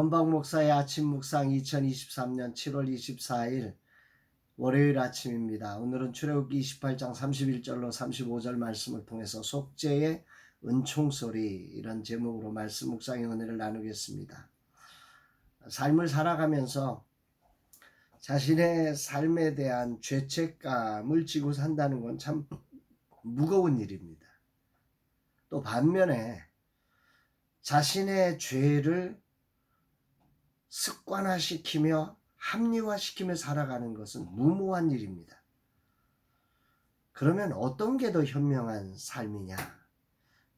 원박 목사의 아침 묵상 2023년 7월 24일 월요일 아침입니다. 오늘은 출애굽기 28장 31절로 35절 말씀을 통해서 속죄의 은총소리 이런 제목으로 말씀 묵상의 은혜를 나누겠습니다. 삶을 살아가면서 자신의 삶에 대한 죄책감을 지고 산다는 건 참 무거운 일입니다. 또 반면에 자신의 죄를 습관화시키며 합리화시키며 살아가는 것은 무모한 일입니다. 그러면 어떤 게 더 현명한 삶이냐?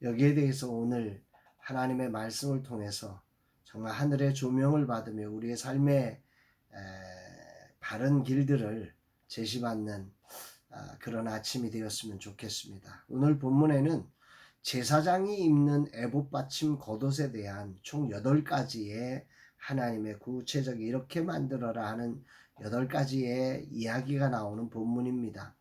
여기에 대해서 오늘 하나님의 말씀을 통해서 정말 하늘의 조명을 받으며 우리의 삶의 바른 길들을 제시받는 그런 아침이 되었으면 좋겠습니다. 오늘 본문에는 제사장이 입는 에봇 받침 겉옷에 대한 총 8가지의 하나님의 구체적인 이렇게 만들어라 하는 8가지의 이야기가 나오는 본문입니다.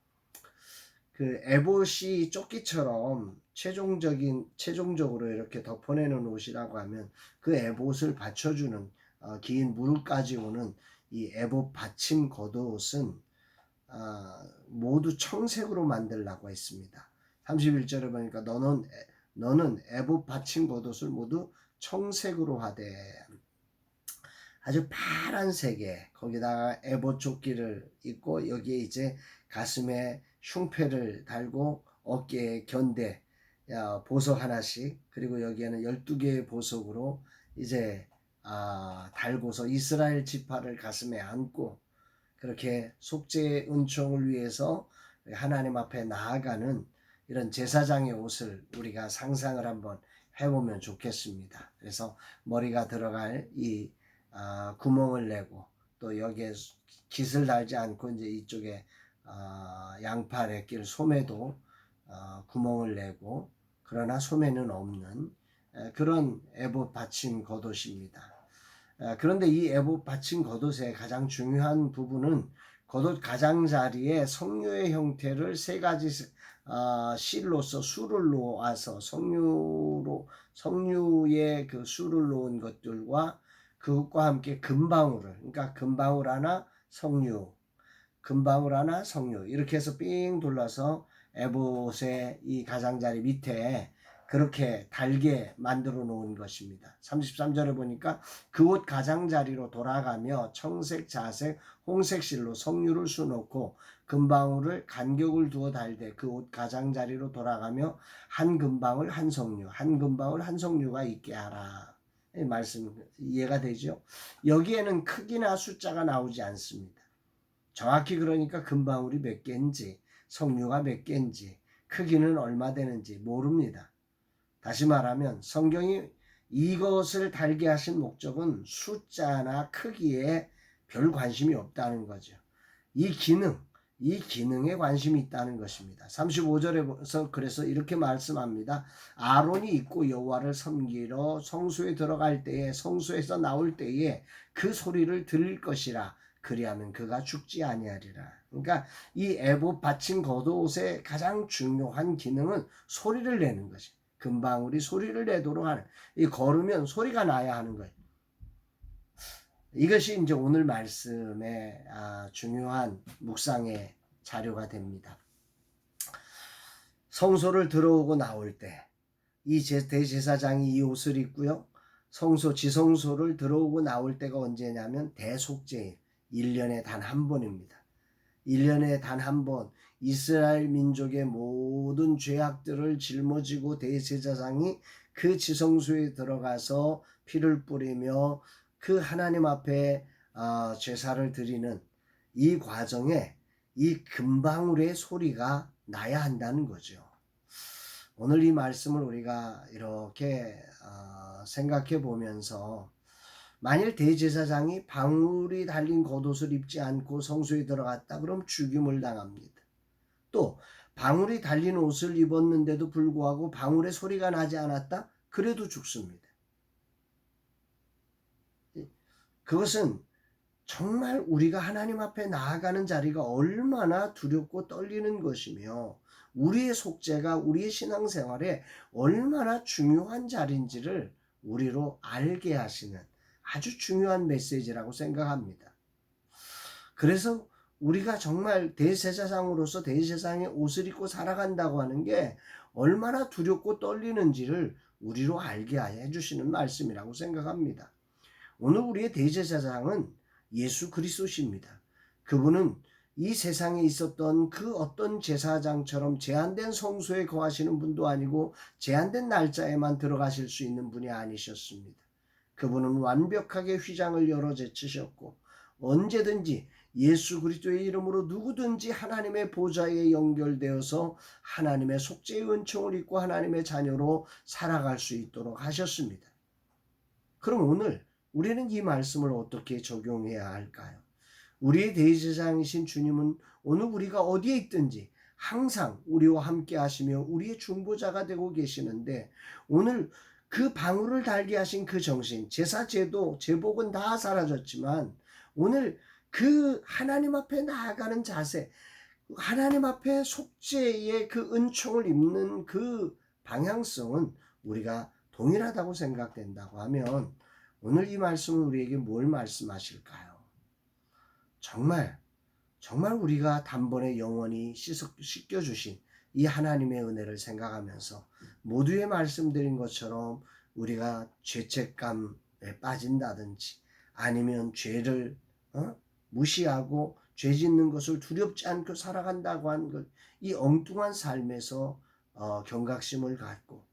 그 에봇이 조끼처럼 최종적으로 이렇게 덮어내는 옷이라고 하면 그 에봇을 받쳐주는 긴 무릎까지 오는 이 에봇 받침 겉옷은 모두 청색으로 만들라고 했습니다. 31절에 보니까 너는 에봇 받침 겉옷을 모두 청색으로 하되, 아주 파란색에 거기다가 에봇 조끼를 입고 여기에 이제 가슴에 흉패를 달고 어깨에 견대 보석 하나씩, 그리고 여기에는 12개의 보석으로 이제 달고서 이스라엘 지파를 가슴에 안고 그렇게 속죄의 은총을 위해서 하나님 앞에 나아가는 이런 제사장의 옷을 우리가 상상을 한번 해보면 좋겠습니다. 그래서 머리가 들어갈 이 구멍을 내고 또 여기에 깃을 달지 않고 이제 이쪽에 양팔에 낄 소매도 구멍을 내고, 그러나 소매는 없는 그런 에봇 받침 겉옷입니다. 그런데 이 에봇 받침 겉옷의 가장 중요한 부분은 겉옷 가장자리에 성류의 형태를 3가지 실로서 수를 놓아서 성류의 그 수를 놓은 것들과 그것과 함께 금방울을, 그러니까 금방울 하나 성류, 금방울 하나 성류 이렇게 해서 삥 둘러서 에봇의 이 가장자리 밑에 그렇게 달게 만들어 놓은 것입니다. 33절에 보니까 그 옷 가장자리로 돌아가며 청색, 자색, 홍색 실로 성류를 수놓고 금방울을 간격을 두어 달되 그 옷 가장자리로 돌아가며 한 금방울 한 성류, 한 금방울 한 성류가 있게 하라. 이 말씀 이해가 되죠? 여기에는 크기나 숫자가 나오지 않습니다. 정확히 그러니까 금방울이 몇 개인지 성류가 몇 개인지 크기는 얼마 되는지 모릅니다. 다시 말하면 성경이 이것을 달게 하신 목적은 숫자나 크기에 별 관심이 없다는 거죠. 이 기능에 관심이 있다는 것입니다. 35절에서 그래서 이렇게 말씀합니다. 아론이 입고 여호와를 섬기러 성소에 들어갈 때에, 성소에서 나올 때에 그 소리를 들을 것이라. 그리하면 그가 죽지 아니하리라. 그러니까 이 에봇 받침 겉옷의 가장 중요한 기능은 소리를 내는 것이, 금방울이 소리를 내도록 하는, 이 걸으면 소리가 나야 하는 거예요. 이것이 이제 오늘 말씀의 중요한 묵상의 자료가 됩니다. 성소를 들어오고 나올 때 이 대제사장이 이 옷을 입고요. 지성소를 들어오고 나올 때가 언제냐면 대속죄일, 1년에 단 한 번입니다. 1년에 단 한 번 이스라엘 민족의 모든 죄악들을 짊어지고 대제사장이 그 지성소에 들어가서 피를 뿌리며 그 하나님 앞에 제사를 드리는 이 과정에 이 금방울의 소리가 나야 한다는 거죠. 오늘 이 말씀을 우리가 이렇게 생각해 보면서, 만일 대제사장이 방울이 달린 겉옷을 입지 않고 성소에 들어갔다 그럼 죽임을 당합니다. 또 방울이 달린 옷을 입었는데도 불구하고 방울의 소리가 나지 않았다? 그래도 죽습니다. 그것은 정말 우리가 하나님 앞에 나아가는 자리가 얼마나 두렵고 떨리는 것이며 우리의 속죄가 우리의 신앙생활에 얼마나 중요한 자리인지를 우리로 알게 하시는 아주 중요한 메시지라고 생각합니다. 그래서 우리가 정말 대제사장으로서 대제사장의 옷을 입고 살아간다고 하는 게 얼마나 두렵고 떨리는지를 우리로 알게 해주시는 말씀이라고 생각합니다. 오늘 우리의 대제사장은 예수 그리스도십니다. 그분은 이 세상에 있었던 그 어떤 제사장처럼 제한된 성소에 거하시는 분도 아니고 제한된 날짜에만 들어가실 수 있는 분이 아니셨습니다. 그분은 완벽하게 휘장을 열어 제치셨고 언제든지 예수 그리스도의 이름으로 누구든지 하나님의 보좌에 연결되어서 하나님의 속죄의 은총을 입고 하나님의 자녀로 살아갈 수 있도록 하셨습니다. 그럼 오늘 우리는 이 말씀을 어떻게 적용해야 할까요? 우리의 대제사장이신 주님은 오늘 우리가 어디에 있든지 항상 우리와 함께 하시며 우리의 중보자가 되고 계시는데 오늘 그 방울을 달게 하신 그 정신, 제사 제도, 제복은 다 사라졌지만 오늘 그 하나님 앞에 나아가는 자세, 하나님 앞에 속죄의 그 은총을 입는 그 방향성은 우리가 동일하다고 생각된다고 하면 오늘 이 말씀은 우리에게 뭘 말씀하실까요? 정말 우리가 단번에 영원히 씻겨주신 이 하나님의 은혜를 생각하면서 모두의 말씀드린 것처럼 우리가 죄책감에 빠진다든지 아니면 죄를 무시하고 죄 짓는 것을 두렵지 않고 살아간다고 하는 것, 이 엉뚱한 삶에서 경각심을 갖고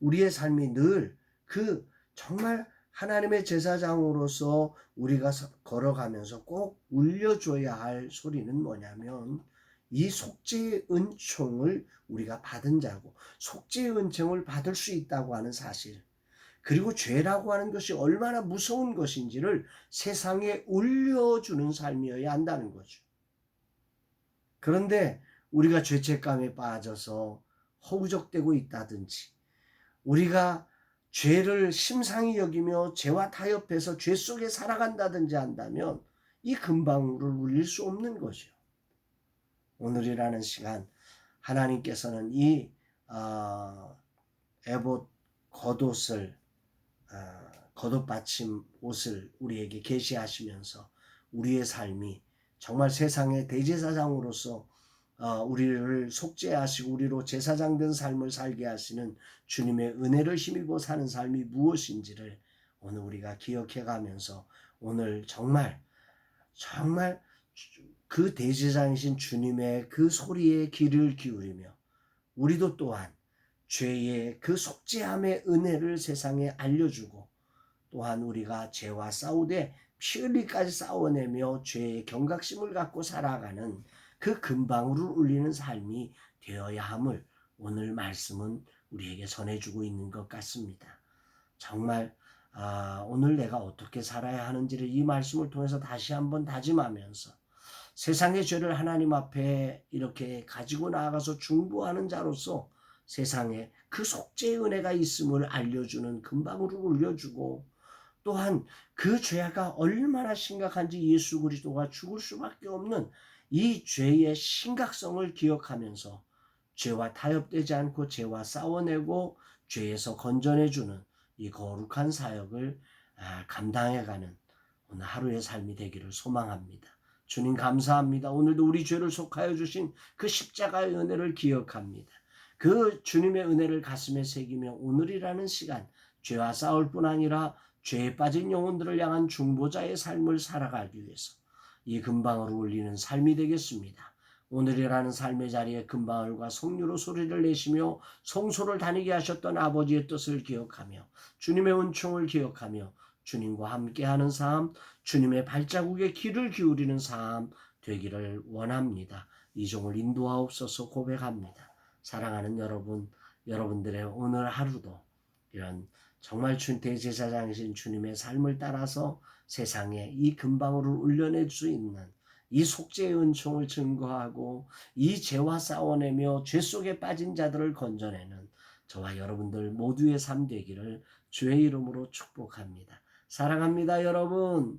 우리의 삶이 늘 그 정말 하나님의 제사장으로서 우리가 걸어가면서 꼭 울려줘야 할 소리는 뭐냐면 이 속죄의 은총을 우리가 받은 자고 속죄의 은총을 받을 수 있다고 하는 사실, 그리고 죄라고 하는 것이 얼마나 무서운 것인지를 세상에 울려주는 삶이어야 한다는 거죠. 그런데 우리가 죄책감에 빠져서 허우적대고 있다든지 우리가 죄를 심상히 여기며 죄와 타협해서 죄 속에 살아간다든지 한다면 이 금방울을 울릴 수 없는 거죠. 오늘이라는 시간 하나님께서는 이 에봇 겉옷을 겉옷받침 옷을 우리에게 계시하시면서 우리의 삶이 정말 세상의 대제사장으로서 우리를 속죄하시고 우리로 제사장 된 삶을 살게 하시는 주님의 은혜를 힘입어 사는 삶이 무엇인지를 오늘 우리가 기억해가면서 오늘 정말 그 대제사장이신 주님의 그 소리에 귀를 기울이며 우리도 또한 죄의 그 속죄함의 은혜를 세상에 알려주고 또한 우리가 죄와 싸우되 피 흘리까지 싸워내며 죄의 경각심을 갖고 살아가는 그 금방울을 울리는 삶이 되어야 함을 오늘 말씀은 우리에게 전해주고 있는 것 같습니다. 정말 오늘 내가 어떻게 살아야 하는지를 이 말씀을 통해서 다시 한번 다짐하면서 세상의 죄를 하나님 앞에 이렇게 가지고 나아가서 중보하는 자로서 세상에 그 속죄의 은혜가 있음을 알려주는 금방울을 울려주고 또한 그 죄가 얼마나 심각한지 예수 그리스도가 죽을 수밖에 없는 이 죄의 심각성을 기억하면서 죄와 타협되지 않고 죄와 싸워내고 죄에서 건져내주는 이 거룩한 사역을 감당해가는 오늘 하루의 삶이 되기를 소망합니다. 주님 감사합니다. 오늘도 우리 죄를 속하여 주신 그 십자가의 은혜를 기억합니다. 그 주님의 은혜를 가슴에 새기며 오늘이라는 시간 죄와 싸울 뿐 아니라 죄에 빠진 영혼들을 향한 중보자의 삶을 살아가기 위해서 이 금방울을 울리는 삶이 되겠습니다. 오늘이라는 삶의 자리에 금방울과 성류로 소리를 내시며 성소를 다니게 하셨던 아버지의 뜻을 기억하며 주님의 은총을 기억하며 주님과 함께하는 삶, 주님의 발자국에 귀를 기울이는 삶 되기를 원합니다. 이 종을 인도하옵소서 고백합니다. 사랑하는 여러분, 여러분들의 오늘 하루도 이런 정말 대제사장이신 주님의 삶을 따라서 세상에 이 금방울을 울려낼 수 있는 이 속죄의 은총을 증거하고 이 죄와 싸워내며 죄 속에 빠진 자들을 건져내는 저와 여러분들 모두의 삶 되기를 주의 이름으로 축복합니다. 사랑합니다, 여러분.